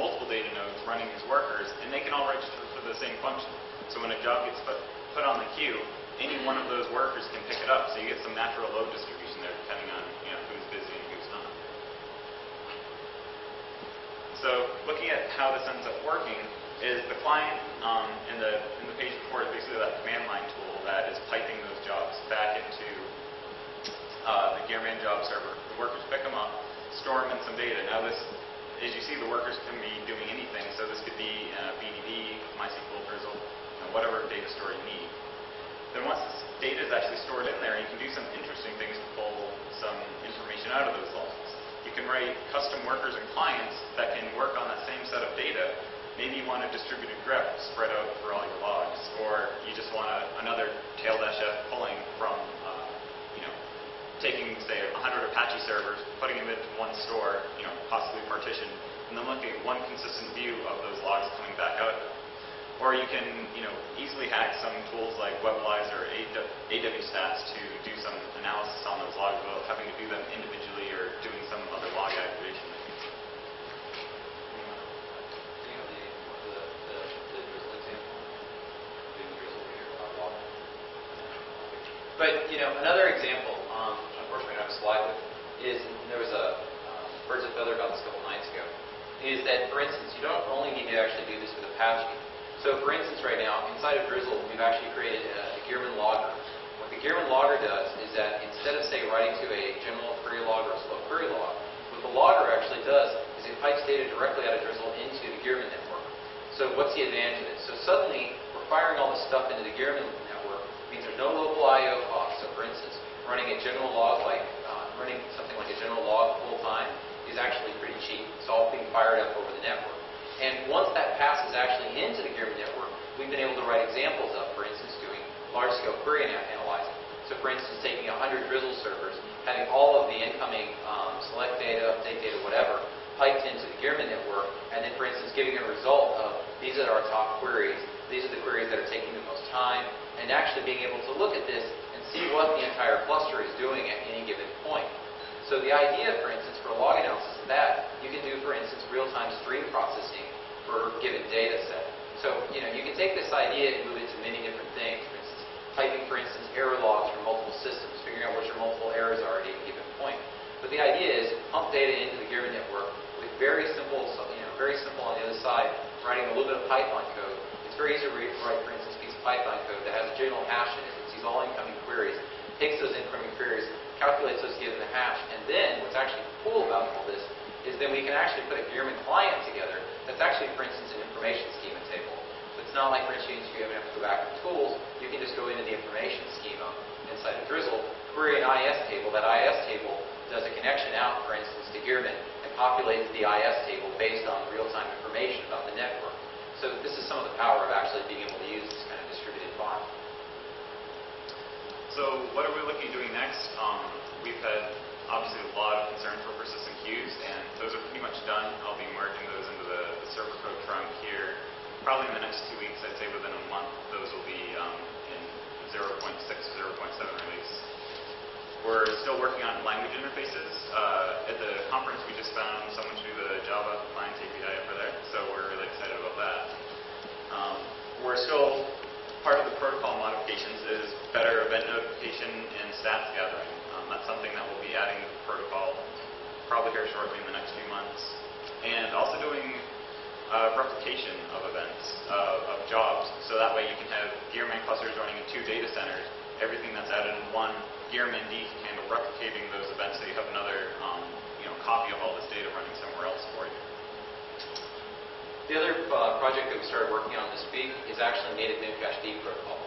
[SPEAKER 2] multiple data nodes running as workers, and they can all register for the same function. So when a job gets put on the queue, any one of those workers can pick it up. So you get some natural load distribution there, depending on who's busy and who's not. So looking at how this ends up working is the client in the page before is basically that command line tool that is piping those jobs back into the Gearman job server. The workers pick them up, store them in some data. Now this, as you see, the workers can be doing anything. So this could be BDB, MySQL, Drizzle, whatever data store you need. Then once this data is actually stored in there, you can do some interesting things to pull some information out of those logs. You can write custom workers and clients that can work on that same set of data. Maybe you want a distributed grep spread out for all your logs, or you just want another tail-f pulling from, taking, say, 100 Apache servers, putting them into one store, possibly partitioned, and then looking at one consistent view of those logs coming back out. Or you can, easily hack some tools like WebWise or AWStats to do some analysis on those logs without having to do them individually or doing some other log aggregation.
[SPEAKER 1] But, another example, unfortunately I don't have a slide with, is there was a birds of feather about this a couple nights ago, is that, for instance, you don't only need to actually do this with Apache. So, for instance, right now, inside of Drizzle, we've actually created a Gearman logger. What the Gearman logger does is that instead of, say, writing to a general query log or a slow query log, what the logger actually does is it pipes data directly out of Drizzle into the Gearman network. So what's the advantage of it? So suddenly, we're firing all this stuff into the Gearman network. Means there's no local I/O cost. So for instance, running a general log running something like a general log full time is actually pretty cheap. It's all being fired up over the network. And once that passes actually into the Gearman network, we've been able to write examples of, for instance, doing large-scale query analyzing. So for instance, taking 100 Drizzle servers, having all of the incoming select data, update data, whatever, piped into the Gearman network, and then for instance, giving a result of these are our top queries, these are the queries that are taking the most time, and actually being able to look at this and see what the entire cluster is doing at any given point. So the idea, for instance, for a log analysis of that, you can do, for instance, real-time stream processing for a given data set. So, you can take this idea and move it to many different things. For instance, typing, for instance, error logs from multiple systems, figuring out what your multiple errors are at any given point. But the idea is pump data into the Gearman network with very simple on the other side, writing a little bit of Python code. It's very easy to write, for instance, a piece of Python code that has a general hash in it. It sees all incoming queries, takes those incoming queries, calculates those given the hash, and then what's actually cool about all this is then we can actually put a Gearman client together that's actually, for instance, an information schema table. So it's not like, for instance, you have to go back to tools. You can just go into the information schema inside of Drizzle, query an IS table. That IS table does a connection out, for instance, to Gearman and populates the IS table based on real-time information about the network. So this is some of the power of actually being able to use this kind of distributed file.
[SPEAKER 2] So what are we looking at doing next? We've had obviously a lot of concerns for persistent queues, and those are pretty much done. I'll be merging those into the server code trunk here. Probably in the next 2 weeks, I'd say within a month, those will be in 0.6 or 0.7 release. We're still working on language interfaces. At the conference, we just found someone to do the Java client API over there, so we're really excited about that. We're still, part of the protocol modifications is better event notification and stats gathering. That's something that we'll be adding to the protocol probably here shortly in the next few months. And also doing replication of events, of jobs, so that way you can have Gearman clusters running in 2 data centers. Everything that's added in one Gearman D can handle replicating those events, so you have another copy of all this data running somewhere else for you.
[SPEAKER 1] The other project that we started working on this week is actually native Memcached protocol.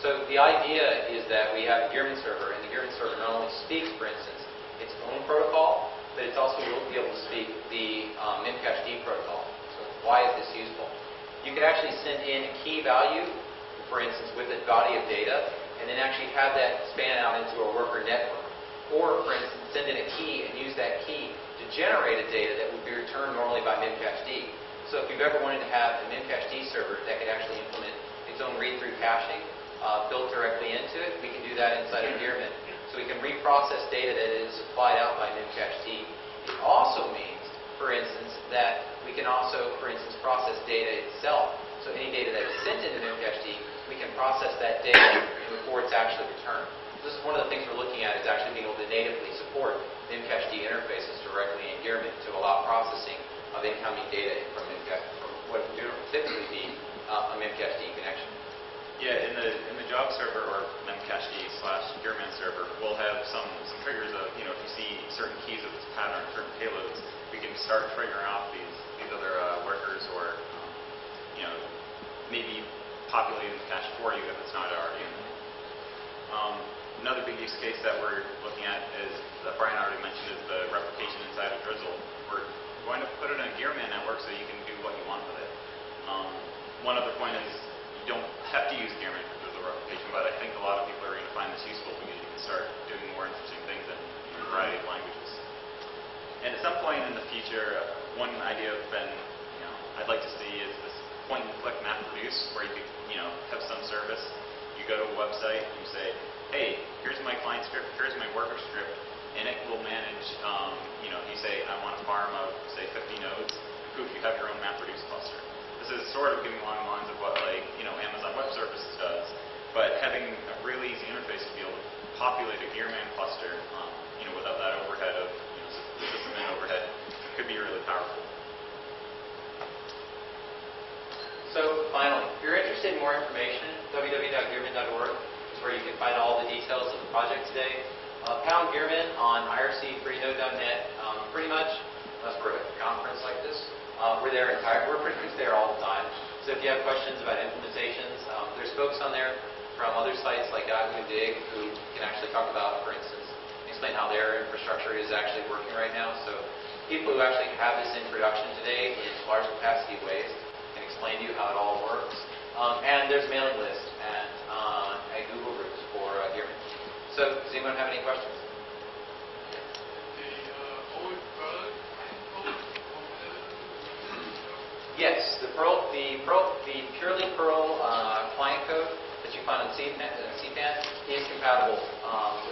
[SPEAKER 1] So the idea is that we have a Gearman server, and the Gearman server not only speaks, for instance, its own protocol, but it's also will be able to speak the Memcached protocol. So why is this useful? You could actually send in a key value, for instance, with a body of data, and then actually have that span out into a worker network. Or, for instance, send in a key and use that key to generate a data that would be returned normally by Memcached. So if you've ever wanted to have a Memcached server that could actually implement its own read-through caching built directly into it, we can do that inside of Gearman. So we can reprocess data that is supplied out by Memcached. It also means, for instance, that we can also, for instance, process data itself. So any data that is sent into Memcached, we can process that data before it's actually returned. This is one of the things we're looking at, is actually being able to natively support Memcached interfaces directly in Gearman to allow processing of incoming data from what would typically be a Memcached connection.
[SPEAKER 2] Yeah, in the job server or Memcached/Gearman server, we'll have some triggers of, if you see certain keys of this pattern, certain payloads, we can start triggering off these other workers, or maybe populating the cache for you if it's not already in there. Another big use case that we're looking at is, that Brian already mentioned, is the replication inside of Drizzle. We're going to put it in a Gearman network so you can do what you want with it. One other point is, you don't have to use Gearman for Drizzle replication, but I think a lot of people are going to find this useful because you can start doing more interesting things in a variety of languages. And at some point in the future, one idea I'd like to see is this point-and-click map reduce, where you could have some service. You go to a website and you say, hey, here's my client script, here's my worker script, and it will manage, you say, I want a farm of, say, 50 nodes. Poof, you have your own MapReduce cluster. This is sort of getting along the lines of what, Amazon Web Services does, but having a really easy interface to be able to populate a Gearman cluster, without that overhead of, system and overhead, could be really powerful.
[SPEAKER 1] So finally, if you're interested in more information, www.gearman.org is where you can find all the details of the project today. Pound Gearman on irc3node.net. Pretty much, unless we're at a conference like this, we're pretty much there all the time. So if you have questions about implementations, there's folks on there from other sites like Yahoo and Dig who can actually talk about, for instance, explain how their infrastructure is actually working right now. So people who actually have this in production today in large capacity ways can explain to you how it all works. And there's a mailing list at Google Groups for Gearman. So does anyone have any questions? Yes, the purely Perl client code that you find on CPAN is compatible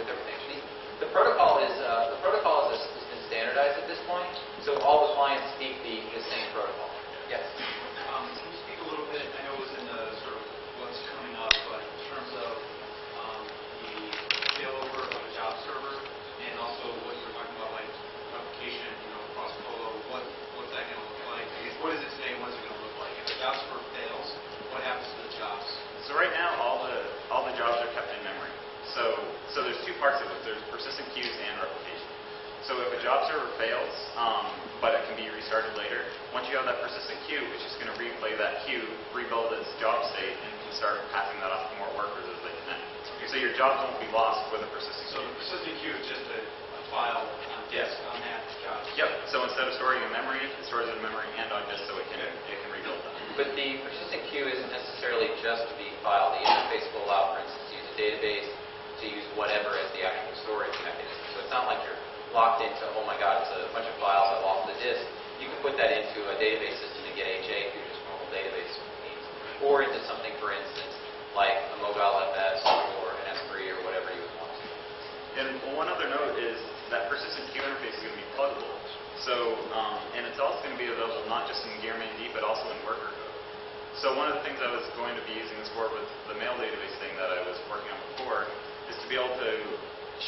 [SPEAKER 1] with everything. The protocol has been standardized at this point, so all the clients speak the same protocol. Yes.
[SPEAKER 4] Can you speak a little bit? I know it was in the sort of what's coming up, but in terms of the failover of a job server, and also what you were talking about, like replication, across Polo, what's that going to look like? I guess, what is it today? What is it going to look like? If a job server fails, what happens to the jobs?
[SPEAKER 2] So right now, all the jobs are kept in memory. So there's two parts of it. There's persistent queues and replication. So if a job server fails, but it can be restarted later, once you have that persistent queue, it's just going to replay that queue, rebuild its job state, and can start passing that off to more workers as they connect. So your jobs won't be lost with a persistent queue.
[SPEAKER 4] So the persistent queue is just a file on disk on that job.
[SPEAKER 2] Yep. So instead of storing in memory, it stores in memory and on disk, so it can rebuild that.
[SPEAKER 1] But the persistent queue isn't necessarily just to be filed. The interface will allow, for instance, to use a database, to use whatever as the actual storage mechanism. So it's not like you're locked into, oh my God, it's a bunch of files I lost the disk. You can put that into a database system and get HA through just normal database needs. Or into something, for instance, like a mobile FS or an S3 or whatever you would want to.
[SPEAKER 2] And one other note is that persistent queue interface is going to be pluggable. So, and it's also going to be available not just in Gearman D, but also in worker code. So one of the things I was going to be using this for with the mail database thing that I was working on before is to be able to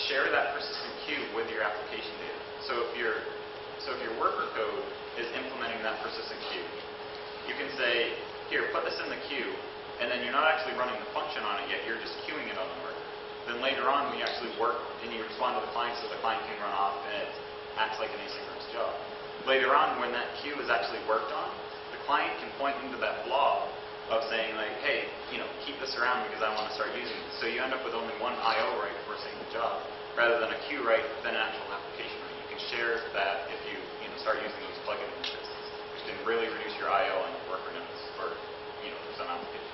[SPEAKER 2] share that persistent queue with your application data. So if your worker code is implementing that persistent queue, you can say, here, put this in the queue, and then you're not actually running the function on it yet, you're just queuing it on the worker. Then later on, we actually work, and you respond to the client so the client can run off, and it acts like an asynchronous job. Later on, when that queue is actually worked on, the client can point into that blob of saying like, hey, keep this around because I want to start using it. So you end up with only one I/O right for a single job, rather than a queue right, then an actual application right. You can share that if you start using these plugin interfaces, which can really reduce your I/O on your worker nodes for for some applications.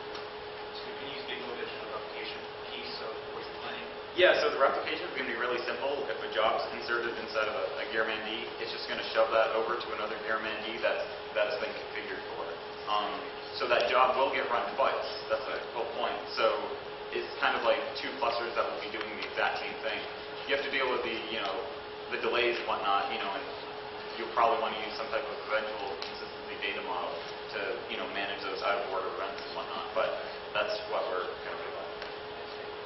[SPEAKER 4] So can you speak a little bit to the replication piece of what you're planning?
[SPEAKER 2] Yeah, so the replication is going to be really simple. If a job's inserted inside of a Gearman D, it's just going to shove that over to another Gearman D that has been configured for it. So that job will get run twice. That's the whole point. So it's kind of like two clusters that will be doing the exact same thing. You have to deal with the delays and whatnot, and you'll probably want to use some type of eventual consistency data model to manage those out of order runs and whatnot. But that's what we're kind of about.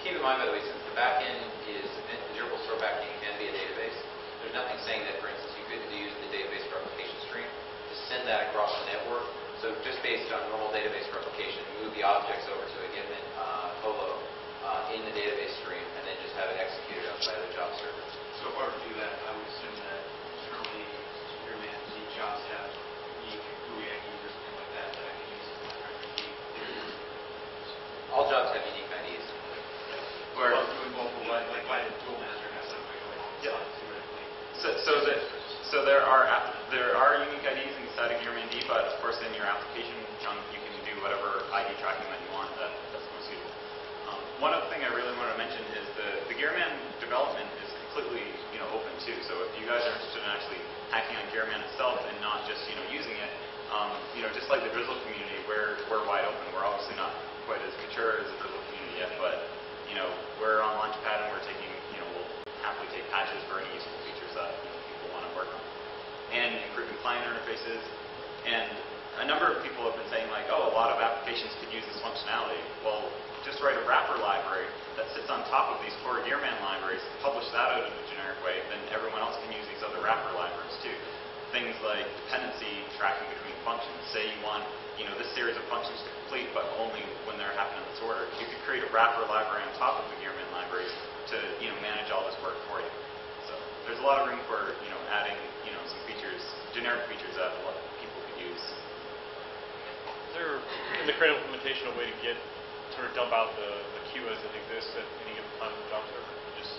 [SPEAKER 1] Keep in mind, by the way, since the backend is the observable store backend can be a database, there's nothing saying that, for instance, you couldn't use the database replication stream to send that across the network. So just based on normal database replication, move the objects over to a given holo in the database stream, and then just have it executed outside of the job server.
[SPEAKER 4] So in order to do that, I would assume that internally your managed jobs have unique GUI IDs or something like that that I can use as my primary key.
[SPEAKER 1] All jobs have unique IDs.
[SPEAKER 4] Or doing multiple, like why did Dual Master have something like
[SPEAKER 2] Yeah.
[SPEAKER 4] theoretically?
[SPEAKER 2] So there are unique IDs inside of Gearman D, but of course in your application chunk you can do whatever ID tracking that you want that's most suitable. One other thing I really want to mention is the Gearman development is completely open too. So if you guys are interested in actually hacking on Gearman itself and not just using it, just like the Drizzle community, we're wide open. We're obviously not quite as mature as the Drizzle community yet, but we're on Launchpad and we're taking we'll happily take patches for any useful features that people want to work on, and improving client interfaces. And a number of people have been saying like, oh, a lot of applications could use this functionality. Well, just write a wrapper library that sits on top of these core Gearman libraries, publish that out in a generic way, then everyone else can use these other wrapper libraries too. Things like dependency tracking between functions. Say you want this series of functions to complete, but only when they're happening in this order. You could create a wrapper library on top of the Gearman libraries to manage all this work for you. So there's a lot of room for adding some features, generic features that a lot of people could use.
[SPEAKER 7] Is there in the crate implementation a way to sort of dump out the queue as it exists at any given time in the job server, or just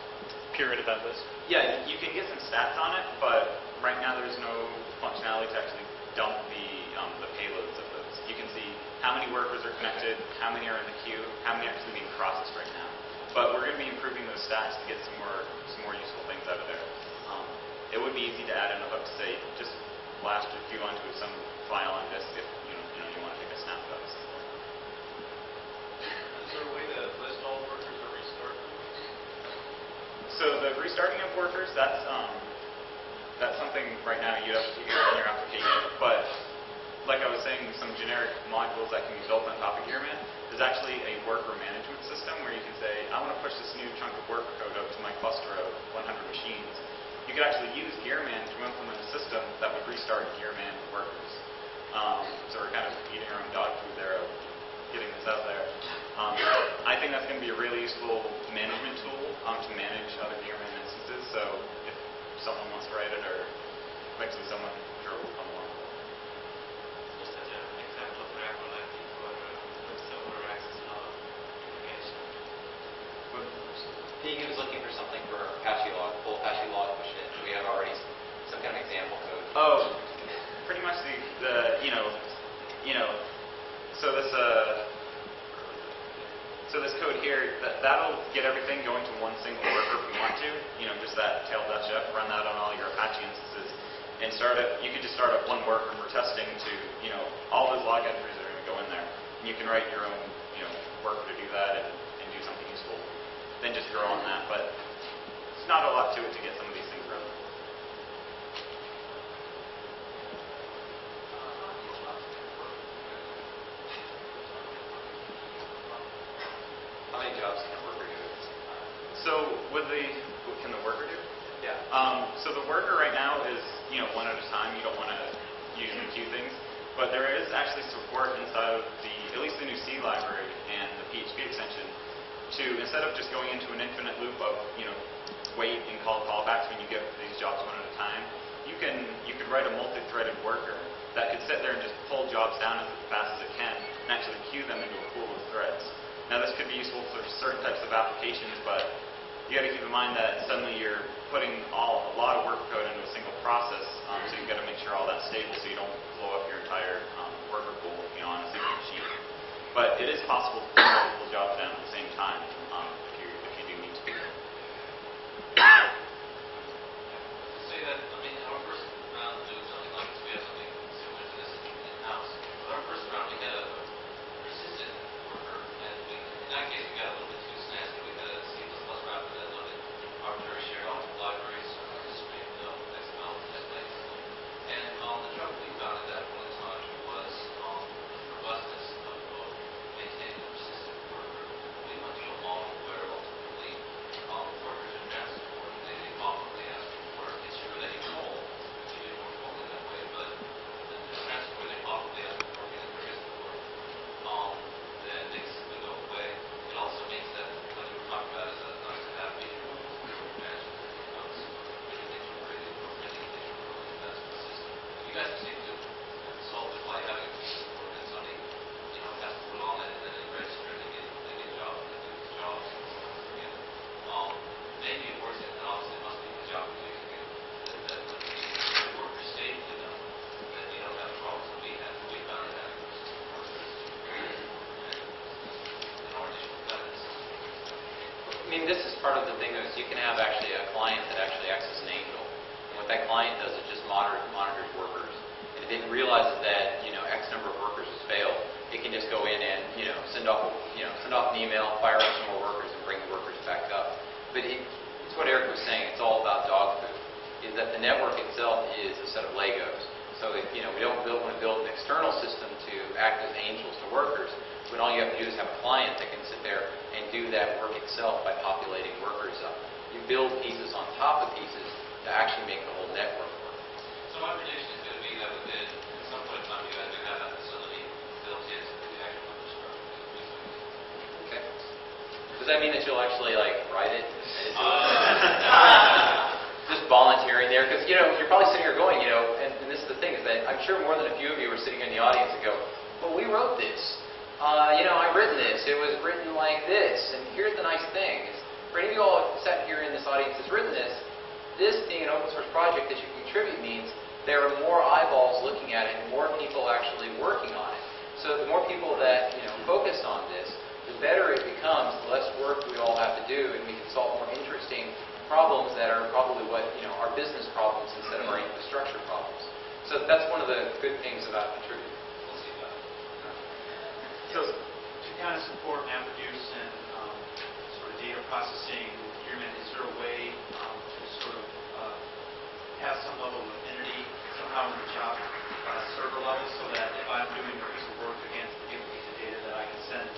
[SPEAKER 7] peer into that list?
[SPEAKER 2] Yeah, you can get some stats on it, but right now there's no functionality to actually dump the payloads of those. You can see how many workers are connected, how many are in the queue, how many are actually being processed right now. But we're going to be improving those stats to get some more useful things out of there. It would be easy to add in a hook to say, just blast your queue onto some file on disk if you want to take a snapshot of something.
[SPEAKER 3] Is there a way to list all workers or restart them?
[SPEAKER 2] So the restarting of workers, that's something right now you have to figure out in your application. But like I was saying, some generic modules that can be built on top of Gearman. There's actually a worker management system where you can say, I want to push this new chunk of worker code out to my cluster of 100 machines. You could actually use Gearman to implement a system that would restart Gearman workers. So we're kind of eating our own dog food there of getting this out there. I think that's going to be a really useful management tool to manage other Gearman instances. So if someone wants to write it, or eventually someone sure will come along.
[SPEAKER 3] Just as an example of wrapper like for server access and all application.
[SPEAKER 1] He was looking for something for Apache log, full Apache log, which we have already some kind of example code.
[SPEAKER 2] Oh, pretty much so this code here, that'll get everything going to one single worker if we want to. Just that tail-f, run that on all your Apache instances, and start it. You could just start up one worker for testing to, all those log entries are going to go in there. And you can write your own, worker to do that and do something useful. Then just grow on that, but it's not a lot to it to get some of these things running.
[SPEAKER 1] How many jobs can a worker do?
[SPEAKER 2] So what can the worker do?
[SPEAKER 1] Yeah.
[SPEAKER 2] So the worker right now is, one at a time. You don't want to usually queue things. But there is actually support inside of at least the new C library and the PHP extension to, instead of just going into an infinite loop of, wait and call callbacks when you get these jobs one at a time, you could write a multi-threaded worker that could sit there and just pull jobs jobs down as fast as it can and actually queue them into a pool of threads. Now this could be useful for certain types of applications, but you got to keep in mind that suddenly you're putting a lot of work code into a single process, so you've got to make sure all that's stable so you don't blow up your entire worker pool, on a single machine. But it is possible to put multiple jobs down at the same time if you do need to.
[SPEAKER 3] Say that, our first round to do something like this, we have something similar to this in-house. But our first round, we had a persistent worker, and in that case, we got a little bit too snazzy. We had a C++ wrapper that loaded arbitrary shared object libraries, stream, XML, templates. And the trouble we found at that point in time was the robustness of maintaining a persistent worker. We went to a model where ultimately workers in mass support, they confidently ask for work. It's true that you call if you didn't work fully that way, but in transport they confidently ask for work, and if there isn't work, then they simply go away. It also means that when you were talking about it as a nice to have feature, management becomes really integrated or really invest in the system. You guys seem to solve it by having a piece of work that somebody has to put on it, and then they register, they get a job, and they do the job. Maybe it works, and obviously it must be the job that when the workers stay with them, then you don't have the problems that we had. We found that having persistent workers in our initial benefits.
[SPEAKER 1] This is part of the thing, though, is you can have actually a client that actually acts as an angel. And what that client does is just monitors workers. And if it realizes that, X number of workers has failed, it can just go in and, send off an email, fire up some more workers, and bring the workers back up. But it's what Eric was saying, it's all about dog food, is that the network itself is a set of Legos. So if, we don't want to build an external system to act as angels to workers, but all you have to do is have a client that can sit there and do that work itself by populating workers up. You build pieces on top of pieces to actually make the whole network work.
[SPEAKER 3] So my prediction is going to be that within, at some point in time, you guys are going to have that facility built into the actual infrastructure.
[SPEAKER 1] Okay. Does that mean that you'll actually, write it? Just volunteering there? Because, you're probably sitting here going, and this is the thing, is that I'm sure more than a few of you are sitting in the audience and go, well, we wrote this. I've written this. It was written like this. And here's the nice thing. Is for any of you all sat here in this audience that's written this being an open source project that you contribute means there are more eyeballs looking at it and more people actually working on it. So the more people that, focus on this, the better it becomes, the less work we all have to do, and we can solve more interesting problems that are probably what, our business problems instead of our infrastructure problems. So that's one of the good things about contributing.
[SPEAKER 3] We'll see about it.
[SPEAKER 4] So to kind of support MapReduce and sort of data processing, Gearman, is there a way to sort of have some level of affinity somehow in the job server level so that if I'm doing a piece of work against a given piece of data that I can send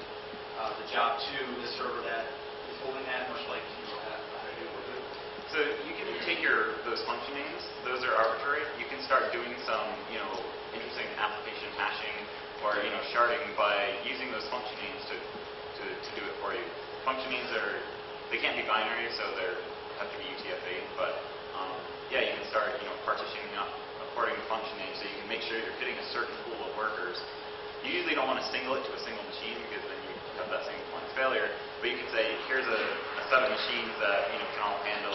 [SPEAKER 4] the job to the server that is holding that, much like how to do it with it?
[SPEAKER 2] So you can take those function names, those are arbitrary. You can start doing some, interesting application hashing or, sharding by using those function names to do it for you. Function names they can't be binary, so they have to be UTF-8, but yeah, you can start, partitioning up according to function names so you can make sure you're hitting a certain pool of workers. You usually don't want to single it to a single machine because then you have that single point of failure. But you can say, here's a set of machines that can all handle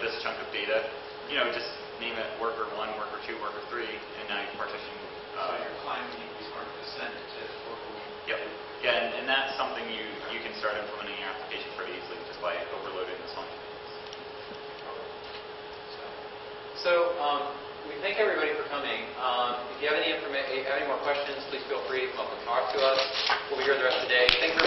[SPEAKER 2] this chunk of data. Just name it worker 1, worker 2, worker 3, and now you partition.
[SPEAKER 4] So your client would need to be smart to send it to worker 1.
[SPEAKER 2] Yep. Yeah, and that's something you can start implementing in your application pretty easily just by overloading this function.
[SPEAKER 1] So we thank everybody for coming. If you have any more questions, please feel free to come up and talk to us. We'll be here the rest of the day. Thank you.